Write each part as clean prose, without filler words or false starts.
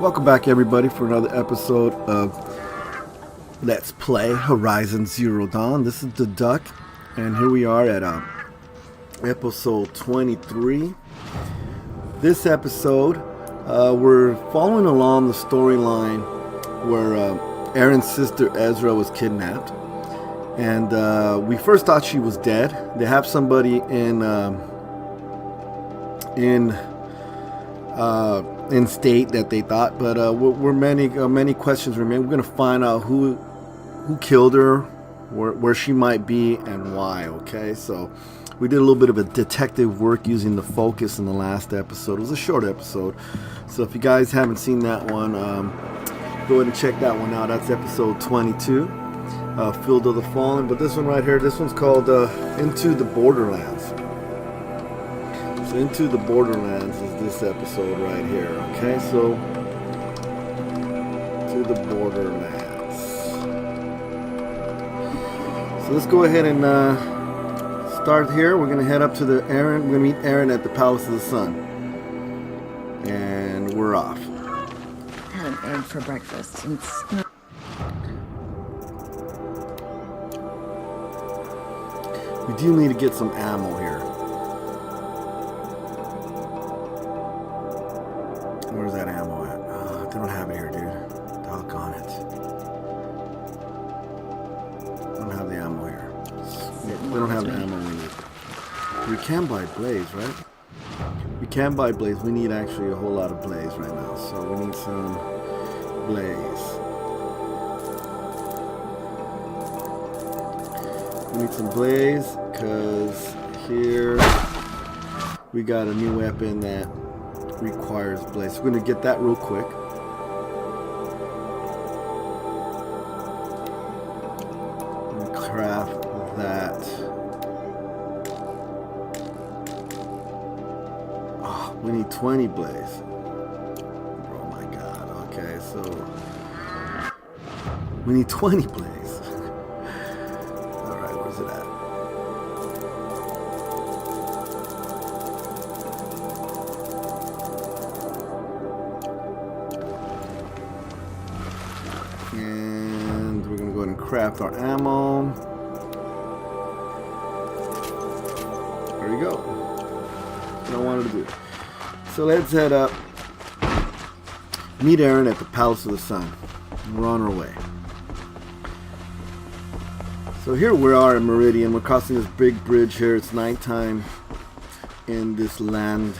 Welcome back, everybody, for another episode of Let's Play Horizon Zero Dawn. This is the Duck, and here we are at episode 23. This episode, we're following along the storyline where Aaron's sister Ezra was kidnapped, and we first thought she was dead. They have somebody in state that they thought, but we're many questions remain. We're gonna find out who killed her, where she might be, and why. Okay, so we did a little bit of a detective work using the focus in the last episode. It was a short episode, so if you guys haven't seen that one, go ahead and check that one out. That's episode 22, Field of the Fallen. But this one right here, this one's called Into the Borderlands. So Into the Borderlands is this episode right here. Okay, so to the Borderlands. So let's go ahead and start here. We're gonna head up to the Aaron. We're gonna meet Aaron at the Palace of the Sun, and we're off. Had an egg for breakfast. We do need to get some ammo here. Where's that ammo at? They don't have it here, dude. Doggone it. They don't have the ammo here. We don't have the ammo we need. We can buy blaze, right? We can buy blaze. We need actually a whole lot of blaze right now. So we need some blaze. We need some blaze because here we got a new weapon that requires blaze. So we're going to get that real quick. And craft that. Oh, we need 20 blaze. Oh my god. Okay, so we need 20 blaze. Alright, where's it at? And we're gonna go ahead and craft our ammo. There we go. What I wanted to do. So let's head up. Meet Aaron at the Palace of the Sun. We're on our way. So here we are in Meridian. We're crossing this big bridge here. It's nighttime in this land,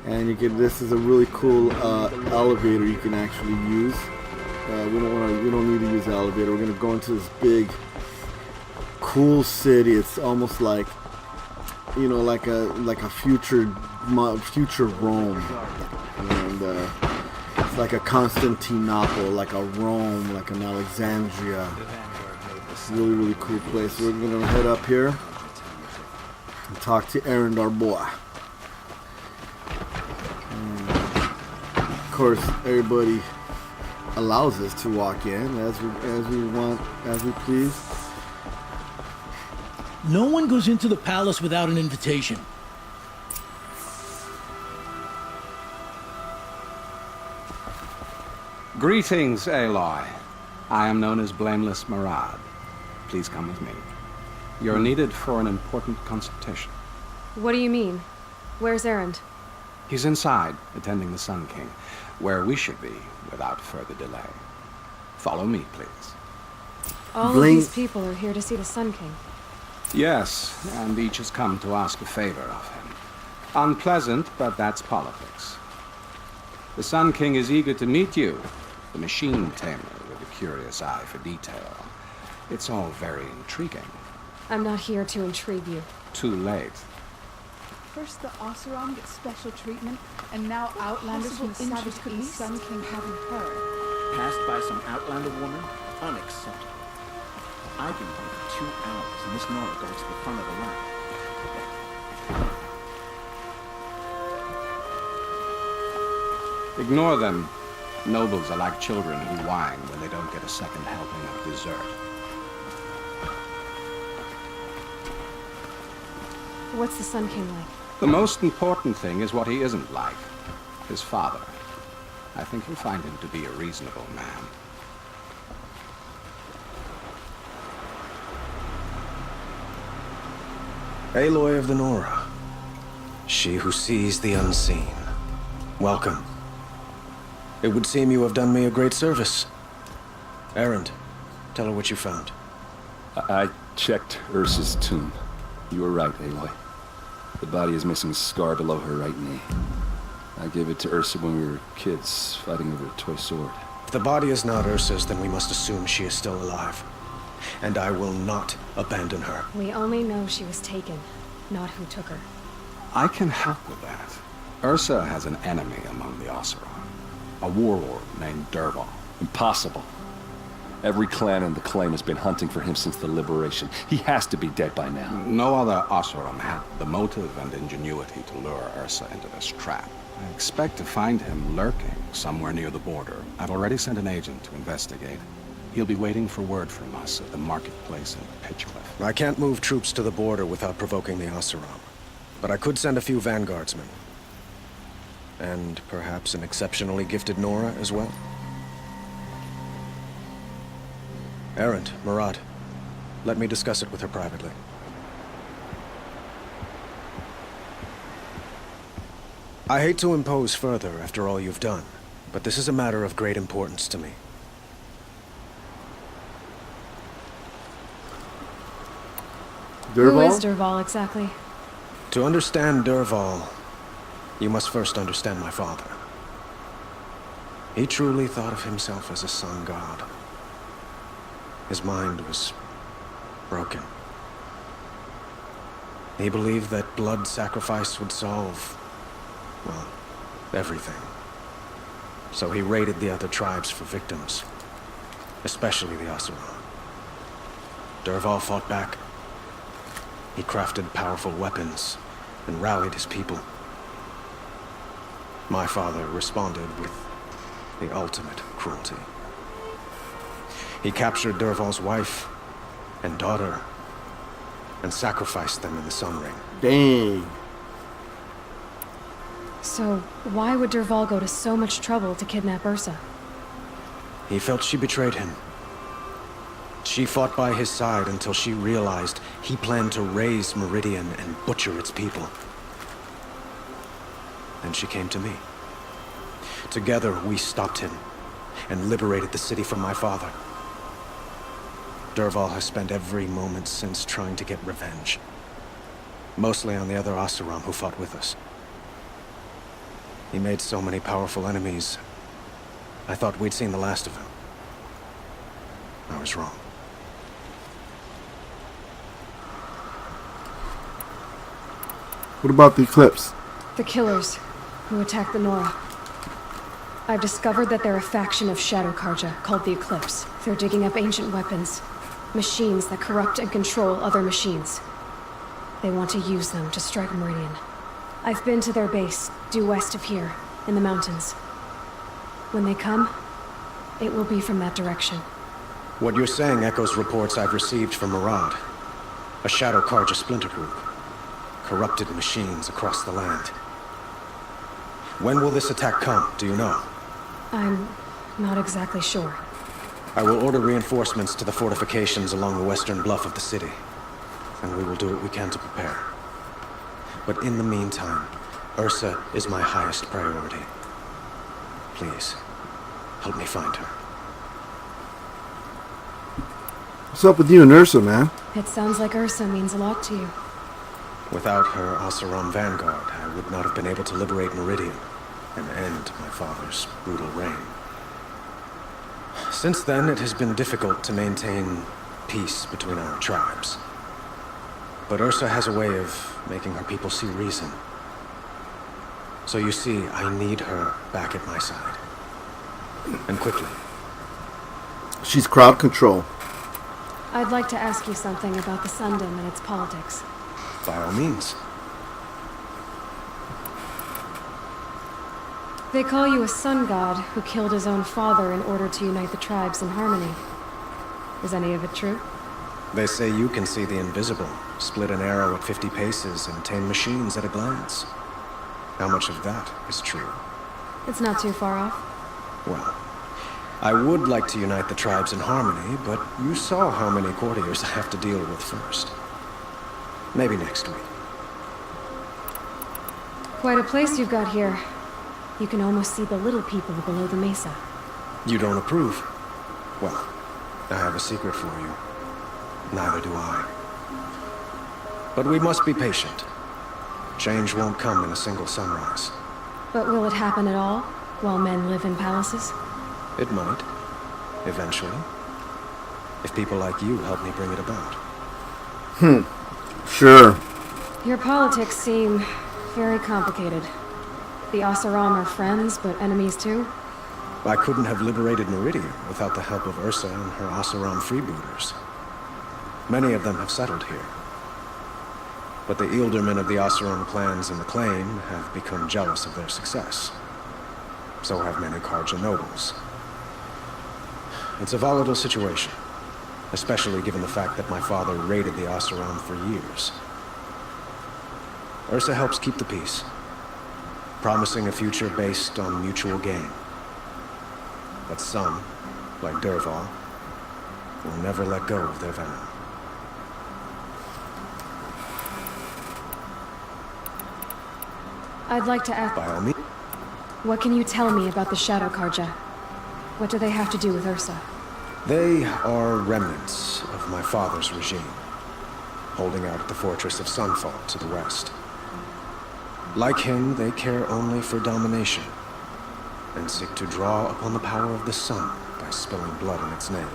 and this is a really cool elevator you can actually use. We don't need to use the elevator. We're gonna go into this big, cool city. It's almost like, like a future Rome, and it's like a Constantinople, like a Rome, like an Alexandria. It's a really, really cool place. We're gonna head up here and talk to Aaron, our boy. And of course, everybody allows us to walk in as we please. No one goes into the palace without an invitation. Greetings, Aloy. I am known as Blameless Marad. Please come with me. You're needed for an important consultation. What do you mean? Where's Erend? He's inside, attending the Sun King, where we should be without further delay. Follow me, please. All of these people are here to see the Sun King. Yes, and each has come to ask a favor of him. Unpleasant, but that's politics. The Sun King is eager to meet you, the machine tamer with a curious eye for detail. It's all very intriguing. I'm not here to intrigue you. Too late. First the Oseram gets special treatment, and now Outlanders from the Savage could the Sun King haven't heard. Passed by some Outlander woman? Unacceptable. I've been here for 2 hours, and this Nora goes to the front of the line. Ignore them. Nobles are like children who whine when they don't get a second helping of dessert. What's the Sun King like? The most important thing is what he isn't like. His father. I think you'll find him to be a reasonable man. Aloy of the Nora. She who sees the unseen. Welcome. It would seem you have done me a great service. Erend, tell her what you found. I checked Ursa's tomb. You were right, Aloy. The body is missing a scar below her right knee. I gave it to Ursa when we were kids, fighting over a toy sword. If the body is not Ursa's, then we must assume she is still alive. And I will not abandon her. We only know she was taken, not who took her. I can help with that. Ursa has an enemy among the Oseram. A warlord named Dervahl. Impossible. Every clan in the claim has been hunting for him since the liberation. He has to be dead by now. No other Oseram had the motive and ingenuity to lure Ursa into this trap. I expect to find him lurking somewhere near the border. I've already sent an agent to investigate. He'll be waiting for word from us at the marketplace in Pitchcliff. I can't move troops to the border without provoking the Oseram. But I could send a few vanguardsmen. And perhaps an exceptionally gifted Nora as well. Erend, Murad, let me discuss it with her privately. I hate to impose further after all you've done, but this is a matter of great importance to me. Dervahl? Who is Dervahl exactly? To understand Dervahl, you must first understand my father. He truly thought of himself as a sun god. His mind was broken. He believed that blood sacrifice would solve, well, everything. So he raided the other tribes for victims, especially the Oseram. Dervahl fought back. He crafted powerful weapons and rallied his people. My father responded with the ultimate cruelty. He captured Dervahl's wife and daughter and sacrificed them in the Sun Ring. Dang. So, why would Dervahl go to so much trouble to kidnap Ursa? He felt she betrayed him. She fought by his side until she realized he planned to raise Meridian and butcher its people. Then she came to me. Together, we stopped him and liberated the city from my father. Dervahl has spent every moment since trying to get revenge. Mostly on the other Oseram who fought with us. He made so many powerful enemies, I thought we'd seen the last of him. I was wrong. What about the Eclipse? The killers who attacked the Nora. I've discovered that they're a faction of Shadow Karja called the Eclipse. They're digging up ancient weapons, machines that corrupt and control other machines. They want to use them to strike Meridian. I've been to their base, due west of here, in the mountains. When they come, it will be from that direction. What you're saying echoes reports I've received from Murad, a Shadow Karja splinter group. Corrupted machines across the land. When will this attack come, do you know? I'm not exactly sure. I will order reinforcements to the fortifications along the western bluff of the city, and we will do what we can to prepare. But in the meantime, Ursa is my highest priority. Please, help me find her. What's up with you and Ursa, man? It sounds like Ursa means a lot to you. Without her Oseram vanguard, I would not have been able to liberate Meridian and end my father's brutal reign. Since then, it has been difficult to maintain peace between our tribes. But Ursa has a way of making her people see reason. So you see, I need her back at my side. And quickly. She's crowd control. I'd like to ask you something about the Sundom and its politics. By all means. They call you a sun god who killed his own father in order to unite the tribes in harmony. Is any of it true? They say you can see the invisible, split an arrow at 50 paces, and tame machines at a glance. How much of that is true? It's not too far off. Well, I would like to unite the tribes in harmony, but you saw how many courtiers I have to deal with first. Maybe next week. Quite a place you've got here. You can almost see the little people below the mesa. You don't approve? Well, I have a secret for you. Neither do I. But we must be patient. Change won't come in a single sunrise. But will it happen at all, while men live in palaces? It might. Eventually. If people like you help me bring it about. Sure. Your politics seem very complicated. The Oseram are friends, but enemies too? I couldn't have liberated Meridian without the help of Ursa and her Oseram freebooters. Many of them have settled here. But the Ealdormen of the Oseram clans in the Claim have become jealous of their success. So have many Karja nobles. It's a volatile situation, especially given the fact that my father raided the Oseram for years. Ursa helps keep the peace, promising a future based on mutual gain. But some, like Dervahl, will never let go of their venom. I'd like to ask... By all means. What can you tell me about the Shadow Karja? What do they have to do with Ursa? They are remnants of my father's regime, holding out at the fortress of Sunfall to the west. Like him, they care only for domination, and seek to draw upon the power of the sun by spilling blood in its name.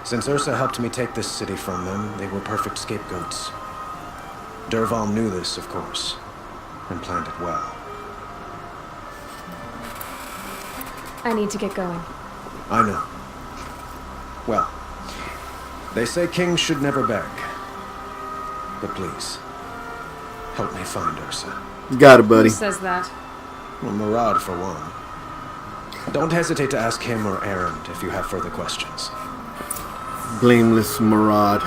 Since Ursa helped me take this city from them, they were perfect scapegoats. Dervahl knew this, of course, and planned it well. I need to get going. I know. Well, they say kings should never beg. But please, help me find Ursa. You got it, buddy. Who says that? Well, Murad, for one. Don't hesitate to ask him or Erend if you have further questions. Blameless Murad.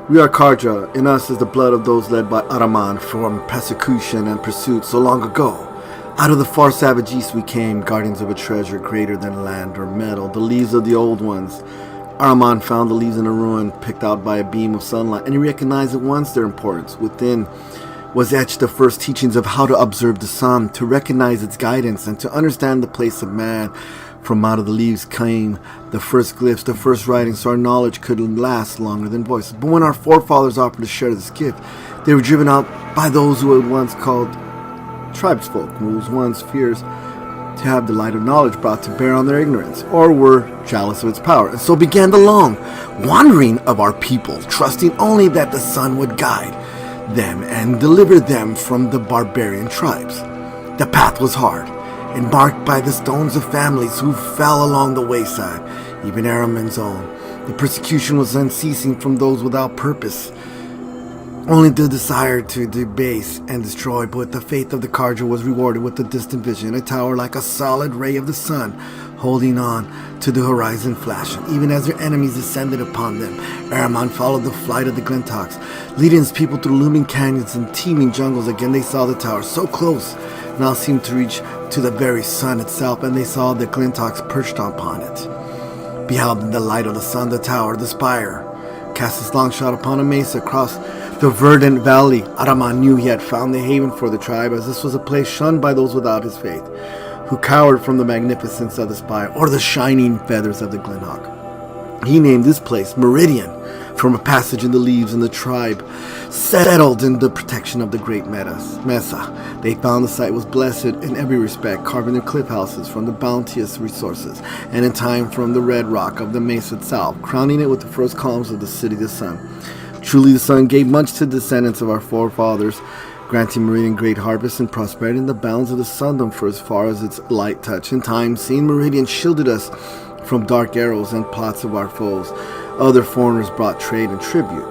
We are Karja. In us is the blood of those led by Araman from persecution and pursuit so long ago. Out of the far savage east we came, guardians of a treasure greater than land or metal, the leaves of the old ones. Araman found the leaves in a ruin, picked out by a beam of sunlight, and he recognized at once their importance. Within was etched the first teachings of how to observe the sun, to recognize its guidance, and to understand the place of man. From out of the leaves came the first glyphs, the first writings, so our knowledge could last longer than voices. But when our forefathers offered to share this gift, they were driven out by those who had once called tribesfolk, who was once fears to have the light of knowledge brought to bear on their ignorance, or were jealous of its power. And so began the long wandering of our people, trusting only that the sun would guide them and deliver them from the barbarian tribes. The path was hard, and marked by the stones of families who fell along the wayside, even Araman's own. The persecution was unceasing from those without purpose, only the desire to debase and destroy, but the faith of the Karja was rewarded with a distant vision, a tower like a solid ray of the sun, holding on to the horizon flashing. Even as their enemies descended upon them, Araman followed the flight of the Glintox, leading his people through looming canyons and teeming jungles. Again they saw the tower, so close, now seemed to reach to the very sun itself, and they saw the Glintox perched upon it. Beheld in the light of the sun the tower, the spire, cast its long shot upon a mesa across the verdant valley. Araman knew he had found the haven for the tribe, as this was a place shunned by those without his faith, who cowered from the magnificence of the spire or the shining feathers of the Glenhawk. He named this place Meridian, from a passage in the leaves, and the tribe settled in the protection of the great mesa. They found the site was blessed in every respect, carving their cliff houses from the bounteous resources, and in time from the red rock of the mesa itself, crowning it with the first columns of the city of the sun. Truly the sun gave much to the descendants of our forefathers, granting Meridian great harvest and prosperity in the bounds of the sundom for as far as its light touched. In time, seeing Meridian shielded us from dark arrows and plots of our foes. Other foreigners brought trade and tribute.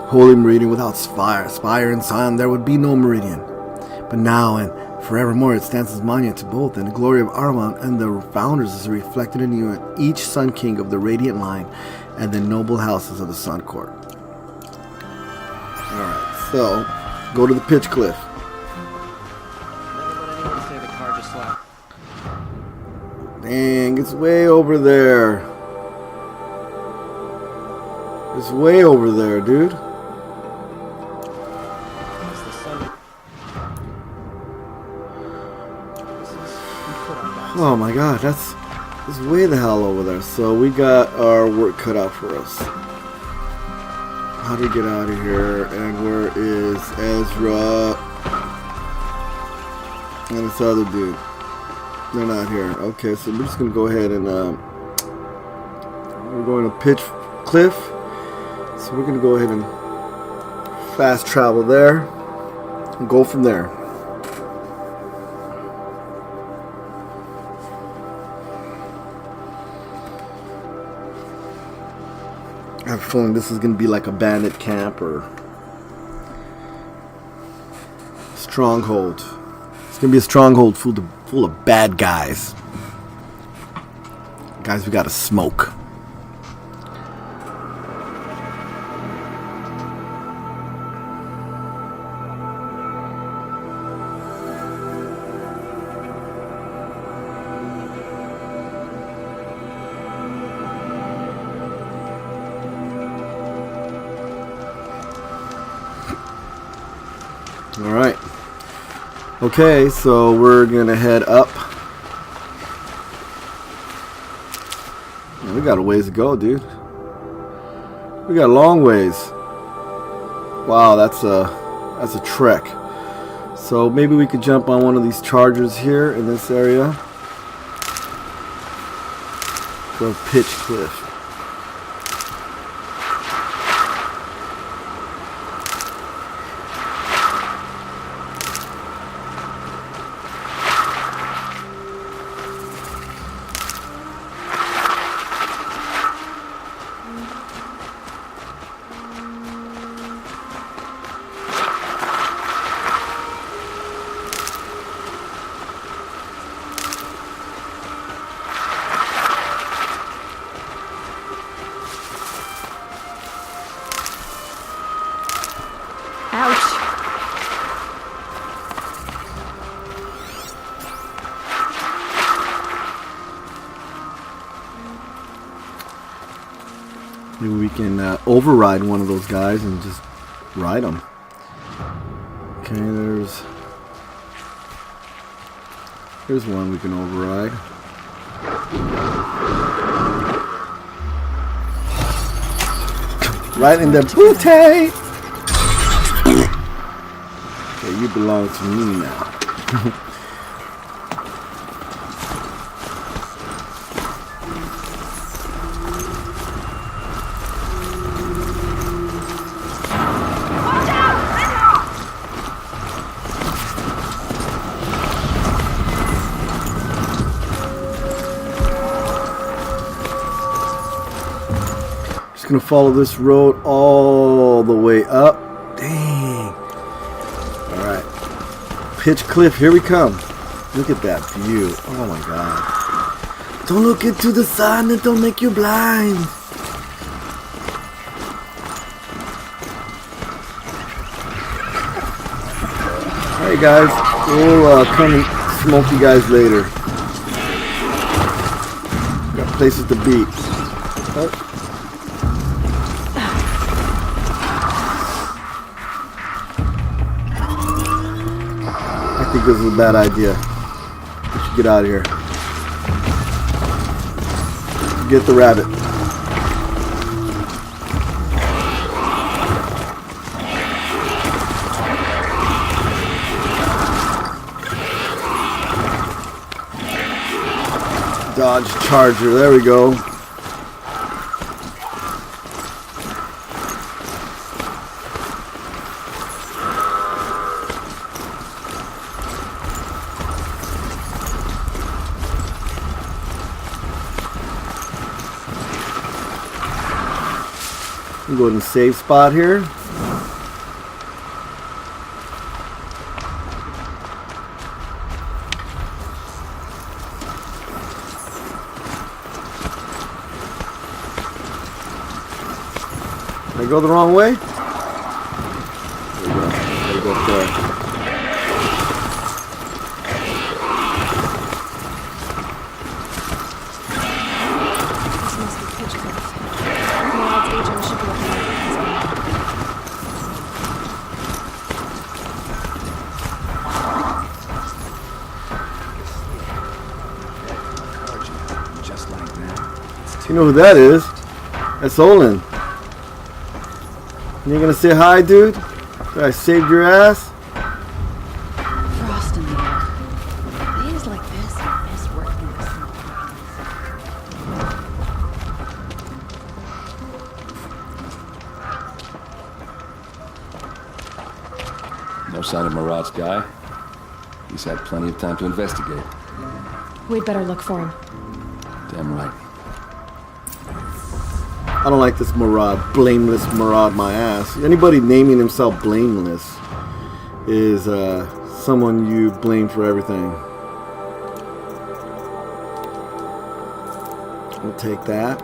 Holy Meridian without spire and sun, there would be no Meridian. But now and forevermore it stands as monument to both, and the glory of Araman and the founders is reflected in you and each Sun King of the radiant line, and the noble houses of the Sun Court. Alright, so go to the pitch cliff. Never let anyone say the car just slapped. Dang, it's way over there. It's way over there, dude. It's the sun. This is you put on that. Oh my god, that's way the hell over there. So we got our work cut out for us. How do we get out of here? And where is Ezra? And this other dude. They're not here. Okay, so we're just gonna go ahead and we're going to pitch cliff. So we're gonna go ahead and fast travel there and go from there. I have a feeling this is gonna be like a bandit camp or stronghold. It's gonna be a stronghold full of bad guys. Guys we gotta smoke. Alright. Okay, so we're gonna head up. Man, we got a ways to go, dude. We got a long ways. Wow, that's a trek. So maybe we could jump on one of these chargers here in this area. Go pitch cliff. Maybe we can override one of those guys and just ride them. Okay, there's one we can override. Right in the booty! Okay, you belong to me now. Gonna follow this road all the way up. Dang. Alright. Pitch cliff, here we come. Look at that view. Oh my god. Don't look into the sun, it don't make you blind. Alright guys, we'll come and smoke you guys later. Got places to be. Oh. I think this is a bad idea. We should get out of here. Get the rabbit. Dodge Charger, there we go. Go to the save spot here. I go the wrong way? There we go. Gotta go up there. This must be pitch cliff. Marad's agent should be looking at this one. Just like that. You know who that is? That's Olin. You ain't gonna say hi, dude? That I saved your ass? Frost in the air. Days like this are best working with small No sign of Marad's guy. He's had plenty of time to investigate. We'd better look for him. Damn right. I don't like this Marad. Blameless Marad my ass. Anybody naming himself Blameless is someone you blame for everything. We'll take that.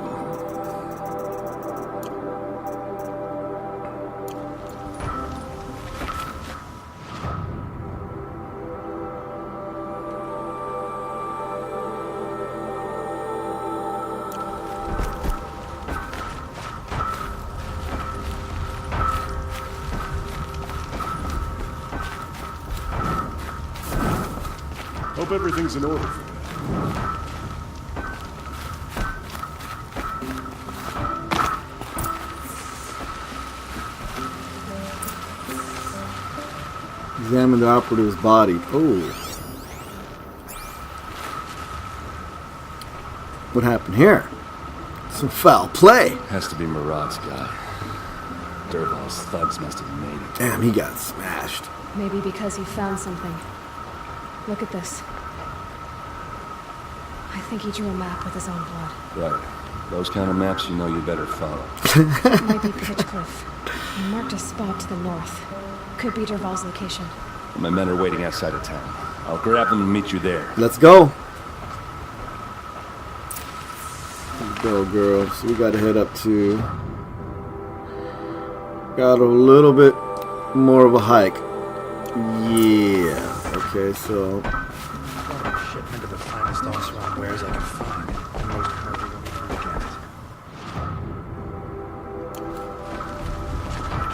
Hope everything's in order for you. Examine the operative's body. Oh. What happened here? Some foul play. Has to be Marad's guy. Dervahl's thugs must have made it. Damn, he got smashed. Maybe because he found something. Look at this. I think he drew a map with his own blood. Right. Those kind of maps you know you better follow. It might be pitch cliff. He marked a spot to the north. Could be Dervahl's location. My men are waiting outside of town. I'll grab them and meet you there. Let's go. Let's go, girls. So we gotta head up to... Got a little bit more of a hike. Yeah. Okay, so... Shipment of the finest Oseram wares I can find. And most hardly will even look at it.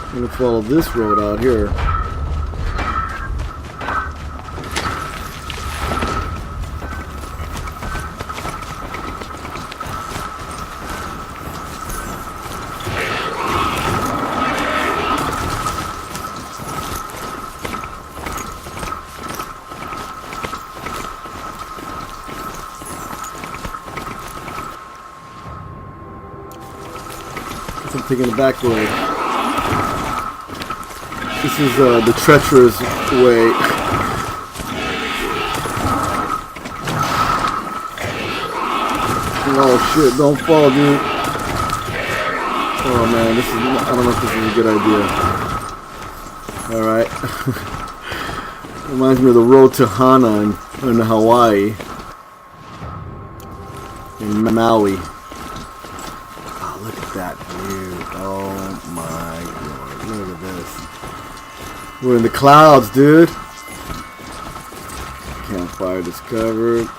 I'm gonna follow this road out here. I'm taking the back road. This is the treacherous way. Oh shit, don't fall, dude. Oh man, this is, I don't know if this is a good idea. Alright. Reminds me of the road to Hana in Hawaii. In Maui. Oh, look at that view. Oh my god. Look at this. We're in the clouds, dude. Campfire discovered.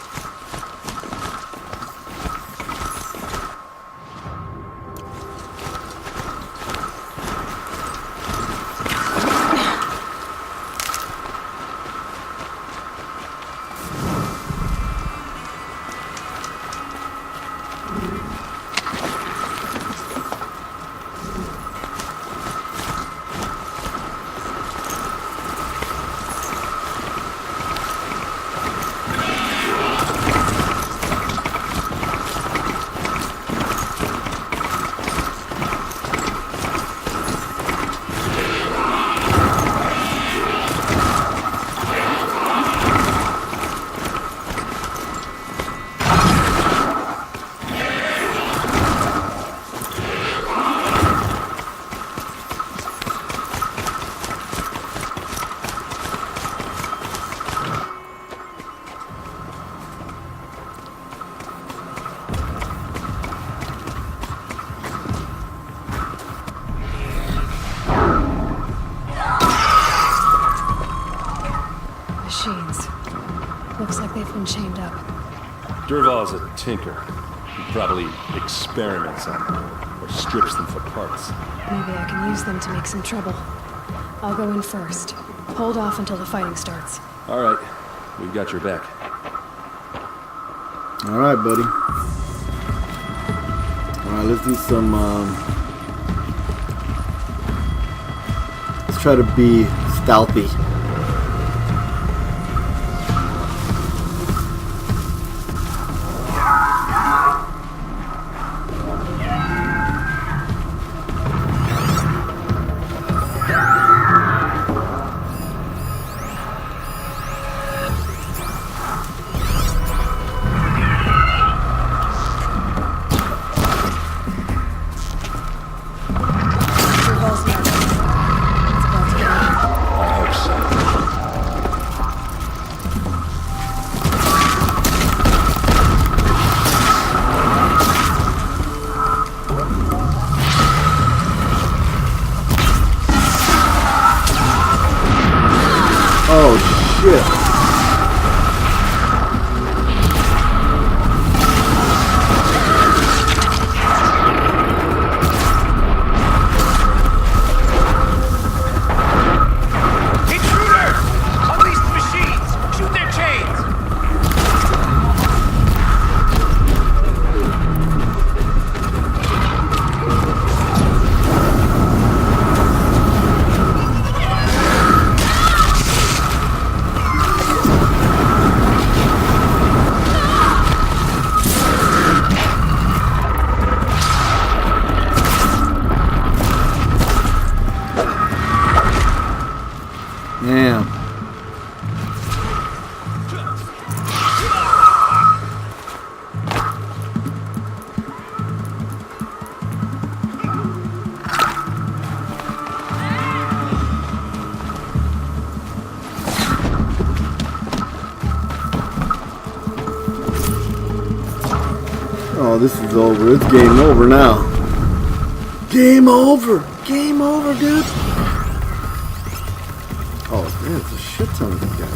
They've been chained up. Durval's a tinker. He probably experiments on them, or strips them for parts. Maybe I can use them to make some trouble. I'll go in first. Hold off until the fighting starts. All right, we've got your back. All right, buddy. All right, let's do some. Let's try to be stealthy. Oh shit. Intruders! Unleash the machines! Shoot their chains! Damn. Oh, this is over. It's game over now. Game over. Game over, dude. Oh, there's a shit ton of these guys.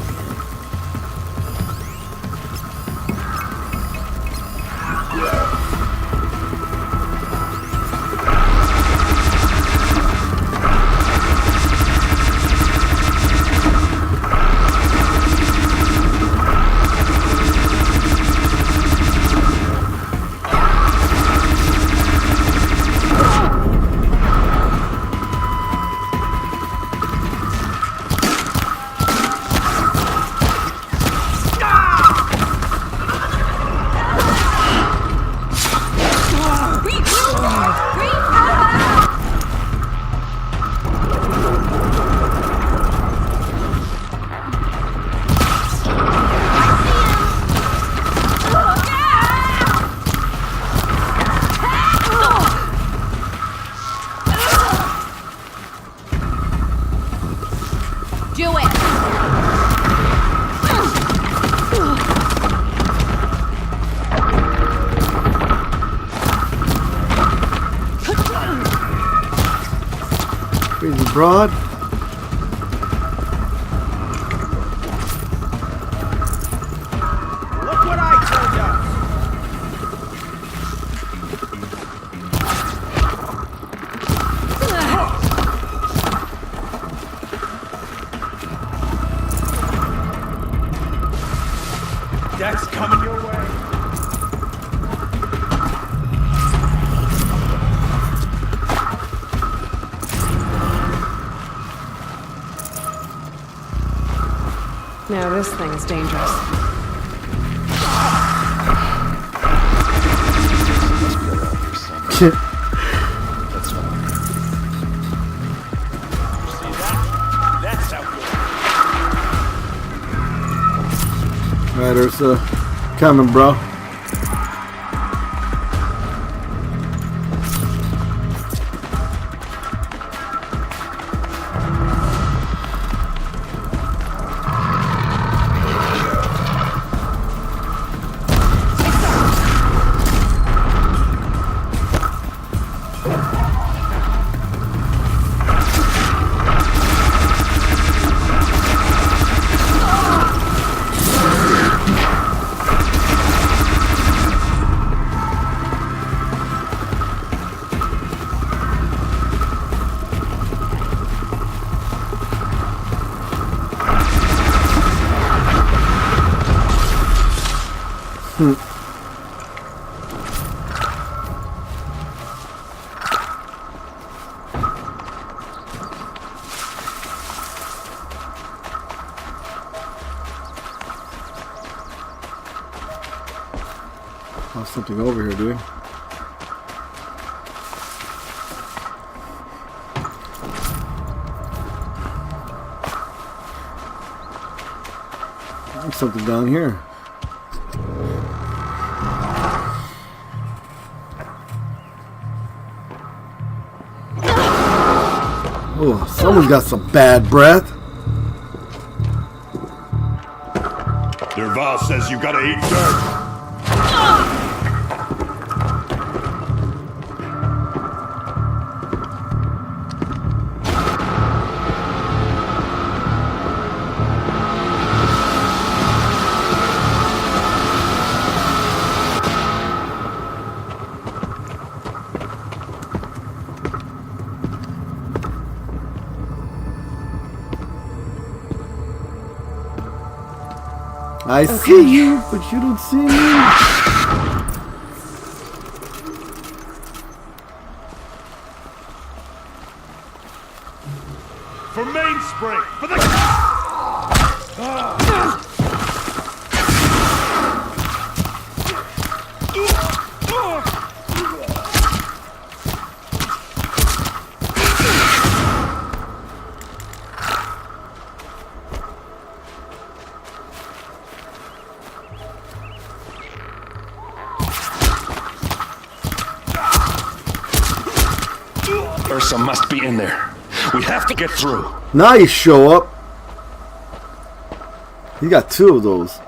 Do it! Crazy broad. Look what I told ya! Death's coming your way. Now this thing's dangerous. That's fine. See that? That's how good. Alright, Ursa. Coming, bro. Oh, something over here, dude. There's something down here. Oh, someone's got some bad breath. Derval says you gotta eat dirt. I see you, but you don't see me. For mainspring! For the... Ursa must be in there. We have to get through. Now you show up. You got two of those.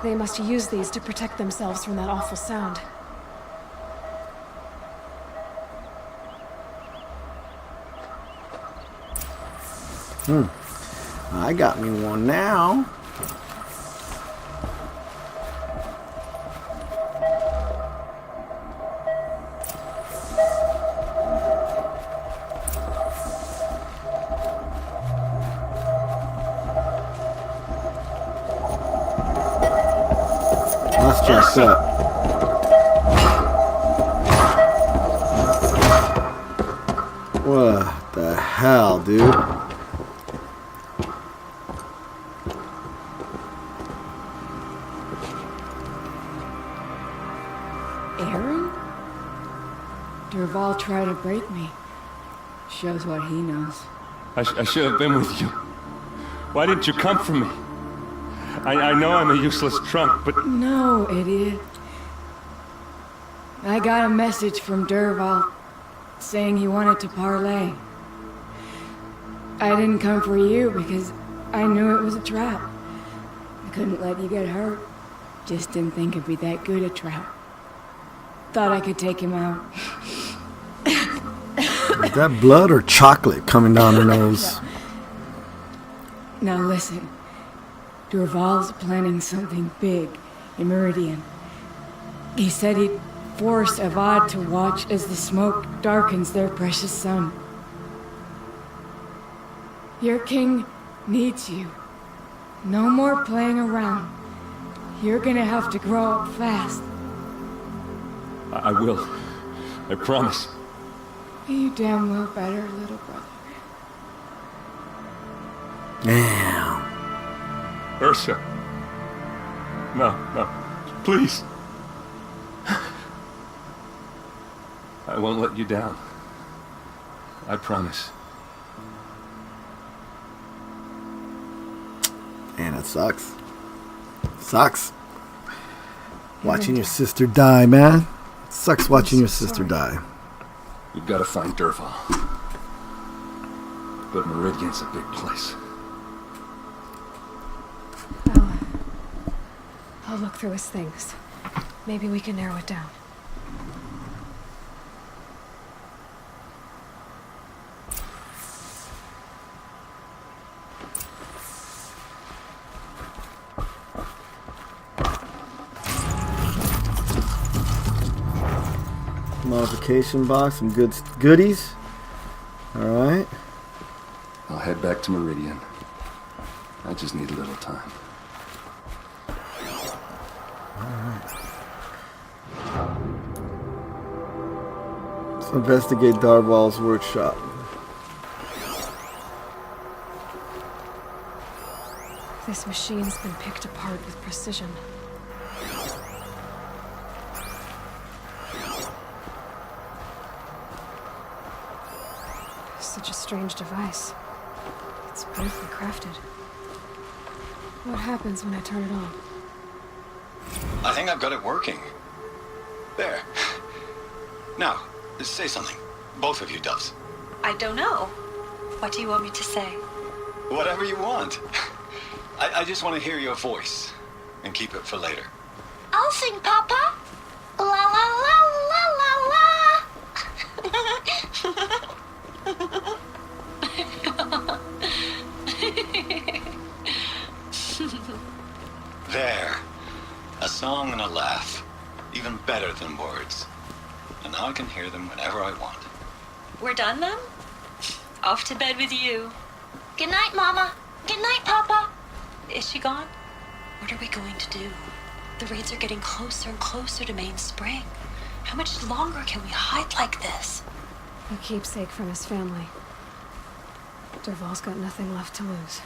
They must use these to protect themselves from that awful sound. I got me one now. Let's check that. What the hell, dude? Aaron? Derval tried to break me. Shows what he knows. I should have been with you. Why didn't you come for me? I know I'm a useless trunk, but... No, idiot. I got a message from Derval saying he wanted to parlay. I didn't come for you because I knew it was a trap. I couldn't let you get hurt. Just didn't think it'd be that good a trap. Thought I could take him out. Is that blood or chocolate coming down her nose? Now listen. Derval's planning something big in Meridian. He said he'd force Avad to watch as the smoke darkens their precious sun. Your king needs you. No more playing around. You're gonna have to grow up fast. I will. I promise. You damn well better, little brother. Damn. Ursa. No. Please. I won't let you down. I promise. Man, it sucks. Sucks. Watching your sister die, man. It sucks watching your sister die. We've got to find Derval. But Meridian's a big place. I'll look through his things. Maybe we can narrow it down. Modification box, some goodies. Alright. I'll head back to Meridian. I just need a little time. Investigate Darval's workshop. This machine's been picked apart with precision. Such a strange device. It's beautifully crafted. What happens when I turn it on? I think I've got it working. There. Now, say something. Both of you doves. I don't know. What do you want me to say? Whatever you want. I just want to hear your voice. And keep it for later. I'll sing, Papa. La la la la la. There. A song and a laugh. Even better than words. And now I can hear them whenever I want. We're done then? Off to bed with you. Good night, Mama. Good night, Papa. Is she gone? What are we going to do? The raids are getting closer and closer to Main Spring. How much longer can we hide like this? A keepsake from his family. Dervahl's got nothing left to lose.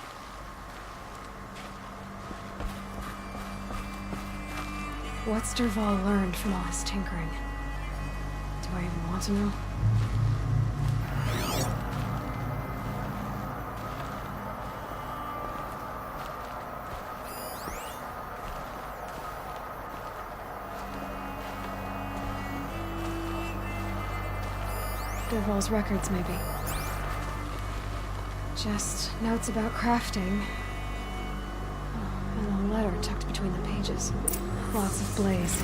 What's Dervahl learned from all his tinkering? Do I even want to know? Dervahl's records, maybe. Just notes about crafting. And a letter tucked between the pages. Lots of blaze.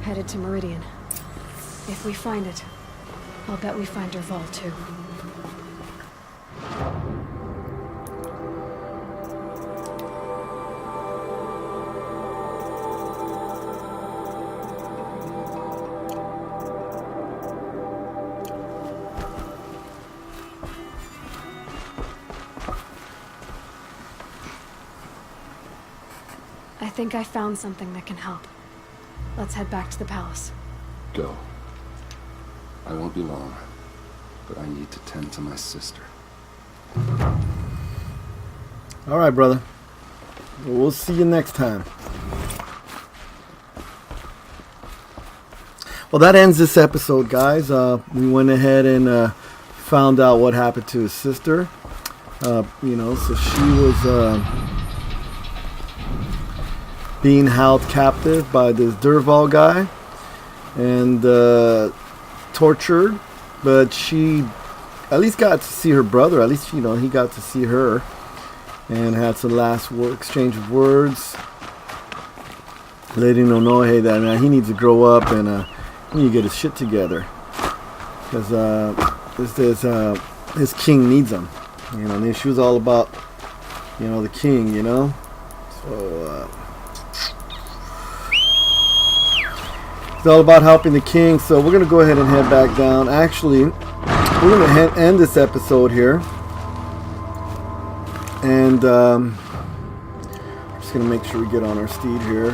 Headed to Meridian. If we find it, I'll bet we find Dervahl too. I think I found something that can help. Let's head back to the palace. Go. I won't be long, but I need to tend to my sister. All right, brother. We'll see you next time. Well, that ends this episode, guys. We went ahead and found out what happened to his sister. So she was being held captive by this Dervahl guy and tortured, but she at least got to see her brother. At least he got to see her and had some last exchange of words, letting him know, hey, that man, he needs to grow up and he need to get his shit together because his king needs him. And she was all about the king, so it's all about helping the king. So we're going to go ahead and head back down. Actually, we're going to end this episode here. And I'm just going to make sure we get on our steed here.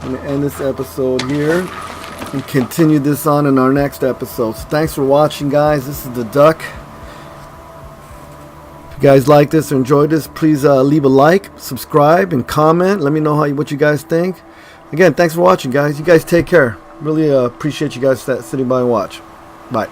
I'm going to end this episode here and continue this on in our next episode. So thanks for watching, guys. This is the Duck. If you guys like this or enjoyed this, please leave a like, subscribe, and comment. Let me know what you guys think. Again, thanks for watching, guys. You guys take care. Really appreciate you guys sitting by and watch. Bye.